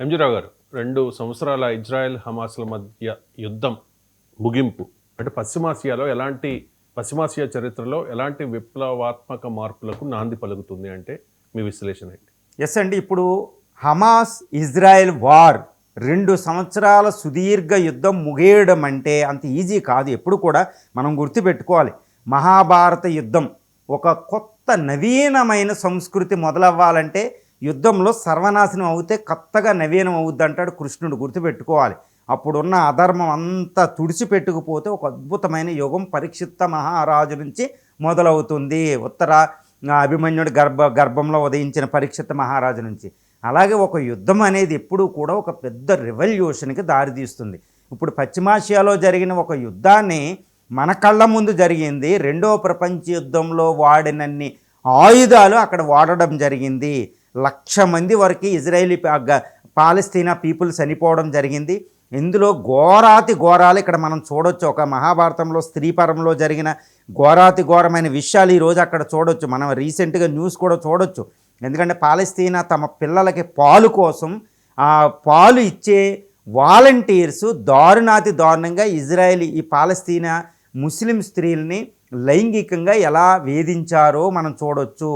ఎంజీరావు గారు, 2 సంవత్సరాల ఇజ్రాయెల్ హమాస్ల మధ్య యుద్ధం ముగింపు అంటే పశ్చిమాసియా చరిత్రలో ఎలాంటి విప్లవాత్మక మార్పులకు నాంది పలుకుతుంది అంటే మీ విశ్లేషణ ఏంటి? ఎస్ అండి, ఇప్పుడు హమాస్ ఇజ్రాయెల్ వార్ 2 సంవత్సరాల సుదీర్ఘ యుద్ధం ముగియడం అంటే అంత ఈజీ కాదు. ఎప్పుడు కూడా మనం గుర్తుపెట్టుకోవాలి, మహాభారత యుద్ధం ఒక కొత్త నవీనమైన సంస్కృతి మొదలవ్వాలంటే యుద్ధంలో సర్వనాశనం అవుతే కొత్తగా నవీనం అవుద్ది అంటాడు కృష్ణుడు. గుర్తుపెట్టుకోవాలి, అప్పుడున్న అధర్మం అంతా తుడిచిపెట్టుకుపోతే ఒక అద్భుతమైన యుగం పరీక్షిత మహారాజు నుంచి మొదలవుతుంది. అభిమన్యుడి గర్భంలో ఉదయించిన పరీక్షిత మహారాజు నుంచి. అలాగే ఒక యుద్ధం అనేది ఎప్పుడూ కూడా ఒక పెద్ద రెవల్యూషన్కి దారితీస్తుంది. ఇప్పుడు పశ్చిమాసియాలో జరిగిన ఒక యుద్ధాన్ని మన కళ్ళ ముందు జరిగింది. 2వ ప్రపంచ యుద్ధంలో వాడినన్ని ఆయుధాలు అక్కడ వాడడం జరిగింది. 1,00,000 మంది వరకు ఇజ్రాయేలీ పాలస్తీనా పీపుల్ చనిపోవడం జరిగింది. ఇందులో ఘోరాలు ఇక్కడ మనం చూడొచ్చు. ఒక మహాభారతంలో స్త్రీపరంలో జరిగిన ఘోరమైన విషయాలు ఈరోజు అక్కడ చూడొచ్చు. మనం రీసెంట్గా న్యూస్ కూడా చూడొచ్చు. ఎందుకంటే పాలస్తీనా తమ పిల్లలకి పాలు కోసం ఆ పాలు ఇచ్చే వాలంటీర్సు దారుణంగా ఇజ్రాయేలీ ఈ పాలస్తీనా ముస్లిం స్త్రీల్ని లైంగికంగా ఎలా వేధించారో మనం చూడొచ్చు.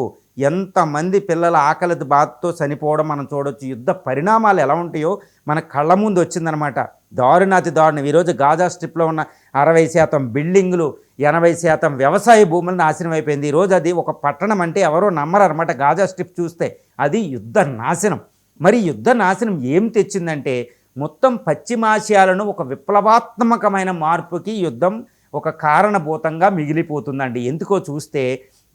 ఎంతమంది పిల్లల ఆకలి బాధతో చనిపోవడం మనం చూడొచ్చు. యుద్ధ పరిణామాలు ఎలా ఉంటాయో మన కళ్ళ ముందు వచ్చిందనమాట. దారుణం. ఈరోజు గాజా స్ట్రిప్లో ఉన్న 60% బిల్డింగులు, 80% వ్యవసాయ భూములు నాశనం అయిపోయింది. ఈరోజు అది ఒక పట్టణం అంటే ఎవరో నమ్మరనమాట. గాజా స్ట్రిప్ చూస్తే అది యుద్ధ నాశనం. మరి యుద్ధ నాశనం ఏం తెచ్చిందంటే మొత్తం పశ్చిమాసియాలను ఒక విప్లవాత్మకమైన మార్పుకి యుద్ధం ఒక కారణభూతంగా మిగిలిపోతుందండి. ఎందుకో చూస్తే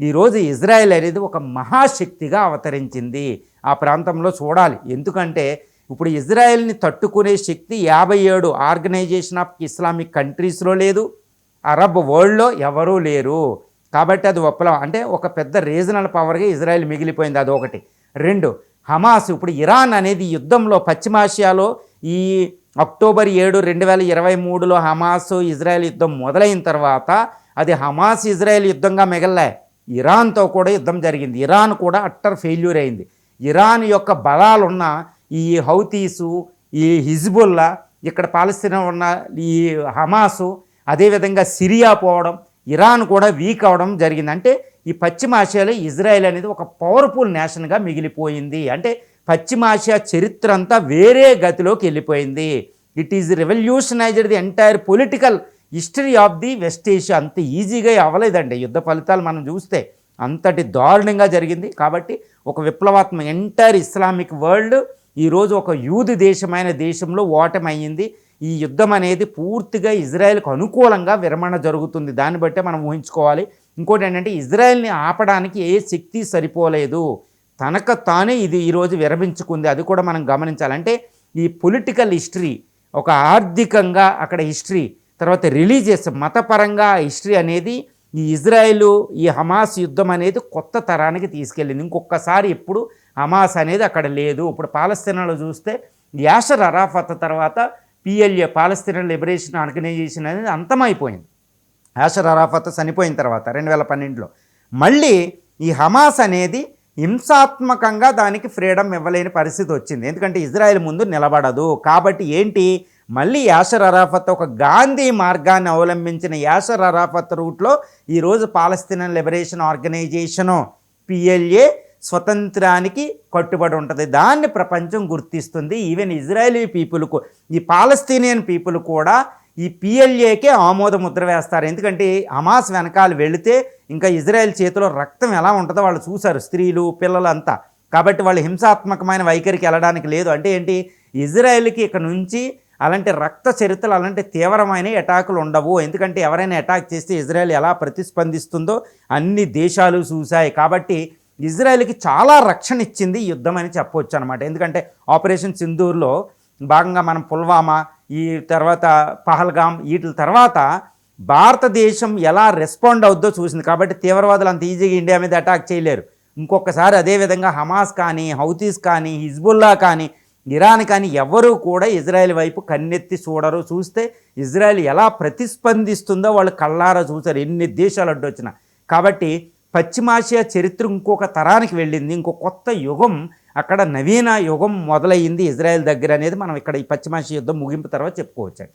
ఈరోజు ఇజ్రాయెల్ అనేది ఒక మహాశక్తిగా అవతరించింది. ఆ ప్రాంతంలో చూడాలి. ఎందుకంటే ఇప్పుడు ఇజ్రాయెల్ని తట్టుకునే శక్తి 57 ఆర్గనైజేషన్ ఆఫ్ ఇస్లామిక్ కంట్రీస్లో లేదు, అరబ్ వరల్డ్లో ఎవరూ లేరు. కాబట్టి అది విప్లవం అంటే ఒక పెద్ద రీజనల్ పవర్గా ఇజ్రాయెల్ మిగిలిపోయింది. అదొకటి. 2, హమాస్. ఇప్పుడు ఇరాన్ అనేది యుద్ధంలో పశ్చిమాసియాలో ఈ అక్టోబర్ 7, 2023లో హమాస్ ఇజ్రాయెల్ యుద్ధం మొదలైన తర్వాత అది హమాస్ ఇజ్రాయెల్ యుద్ధంగా మిగలలే, ఇరాన్తో కూడా యుద్ధం జరిగింది. ఇరాన్ కూడా అట్టర్ ఫెయిల్యూర్ అయింది. ఇరాన్ యొక్క బలాలున్న ఈ హౌతీసు, ఈ హిజ్బుల్లా, ఇక్కడ పాలస్తీనా ఉన్న ఈ హమాసు, అదేవిధంగా సిరియా పోవడం, ఇరాన్ కూడా వీక్ అవడం జరిగింది. అంటే ఈ పశ్చిమాసియాలో ఇజ్రాయెల్ అనేది ఒక పవర్ఫుల్ నేషన్గా మిగిలిపోయింది. అంటే పశ్చిమాసియా చరిత్ర అంతా వేరే గతిలోకి వెళ్ళిపోయింది. It is revolutionised the entire political history of the west Asia. అంత ఈజీగా అవ్వలేదండి. యుద్ధ ఫలితాలు మనం చూస్తే అంతటి దారుణంగా జరిగింది. కాబట్టి ఒక విప్లవాత్మక ఎంటైర్ ఇస్లామిక్ వరల్డ్ ఈరోజు ఒక యూదు దేశమైన దేశంలో ఓటమయ్యింది. ఈ యుద్ధం అనేది పూర్తిగా ఇజ్రాయెల్కు అనుకూలంగా విరమణ జరుగుతుంది. దాన్ని బట్టే మనం ఊహించుకోవాలి. ఇంకోటి ఏంటంటే ఇజ్రాయెల్ని ఆపడానికి ఏ శక్తి సరిపోలేదు, తనకు తానే ఇది ఈరోజు విరమించుకుంది. అది కూడా మనం గమనించాలంటే ఈ పొలిటికల్ హిస్టరీ, ఒక ఆర్థికంగా అక్కడ హిస్టరీ, తర్వాత రిలీజియస్ మతపరంగా హిస్టరీ అనేది ఈ ఇజ్రాయెల్ ఈ హమాస్ యుద్ధం అనేది కొత్త తరానికి తీసుకెళ్ళింది. ఇంకొకసారి ఎప్పుడు హమాస్ అనేది అక్కడ లేదు. ఇప్పుడు పాలస్తీనాలో చూస్తే యాషర్ అరాఫత్ తర్వాత PLA పాలస్తీనా లిబరేషన్ ఆర్గనైజేషన్ అనేది అంతమైపోయింది. యాషర్ అరాఫత్ చనిపోయిన తర్వాత 2012లో మళ్ళీ ఈ హమాస్ అనేది హింసాత్మకంగా దానికి ఫ్రీడమ్ ఇవ్వలేని పరిస్థితి వచ్చింది. ఎందుకంటే ఇజ్రాయెల్ ముందు నిలబడదు. కాబట్టి ఏంటి, మళ్ళీ యాషర్ అరాఫత్ ఒక గాంధీ మార్గాన్ని అవలంబించిన యాషర్ అరాఫత్ రూట్లో ఈరోజు పాలస్తీనా లిబరేషన్ ఆర్గనైజేషను PLA స్వతంత్రానికి కట్టుబడి ఉంటుంది. దాన్ని ప్రపంచం గుర్తిస్తుంది. ఈవెన్ ఇజ్రాయలీ పీపుల్కు, ఈ పాలస్తీనియన్ పీపుల్ కూడా ఈ PLAకే ఆమోద ముద్ర వేస్తారు. ఎందుకంటే హమాస్ వెనకాల వెళితే ఇంకా ఇజ్రాయెల్ చేతిలో రక్తం ఎలా ఉంటుందో వాళ్ళు చూశారు, స్త్రీలు పిల్లలంతా. కాబట్టి వాళ్ళు హింసాత్మకమైన వైఖరికి వెళ్ళడానికి లేదు. అంటే ఏంటి, ఇజ్రాయెల్కి ఇక్కడ నుంచి అలాంటి రక్త చరిత్రలు, అలాంటి తీవ్రమైన అటాకులు ఉండవు. ఎందుకంటే ఎవరైనా అటాక్ చేస్తే ఇజ్రాయెల్ ఎలా ప్రతిస్పందిస్తుందో అన్ని దేశాలు చూశాయి. కాబట్టి ఇజ్రాయెల్కి చాలా రక్షణ ఇచ్చింది ఈ యుద్ధం అని చెప్పవచ్చు అనమాట. ఎందుకంటే ఆపరేషన్ సింధూర్లో భాగంగా మనం పుల్వామా, ఈ తర్వాత పహల్గామ్, వీటి తర్వాత భారతదేశం ఎలా రెస్పాండ్ అవుద్దో చూసింది. కాబట్టి తీవ్రవాదులు అంత ఈజీగా ఇండియా మీద అటాక్ చేయలేరు. ఇంకొకసారి అదేవిధంగా హమాస్ కానీ, హౌతీస్ కానీ, హిజ్బుల్లా కానీ, ఇరాన్ కానీ ఎవరూ కూడా ఇజ్రాయెల్ వైపు కన్నెత్తి చూడరు. చూస్తే ఇజ్రాయెల్ ఎలా ప్రతిస్పందిస్తుందో వాళ్ళు కళ్ళారా చూశారు, ఎన్ని దేశాలు అడ్డొచ్చినా. కాబట్టి పశ్చిమాసియా చరిత్ర ఇంకొక తరానికి వెళ్ళింది. ఇంకో కొత్త యుగం అక్కడ నవీన యుగం మొదలయ్యింది ఇజ్రాయెల్ దగ్గర అనేది మనం ఇక్కడ ఈ పశ్చిమాసియా యుద్ధం ముగింపు తర్వాత చెప్పుకోవచ్చు.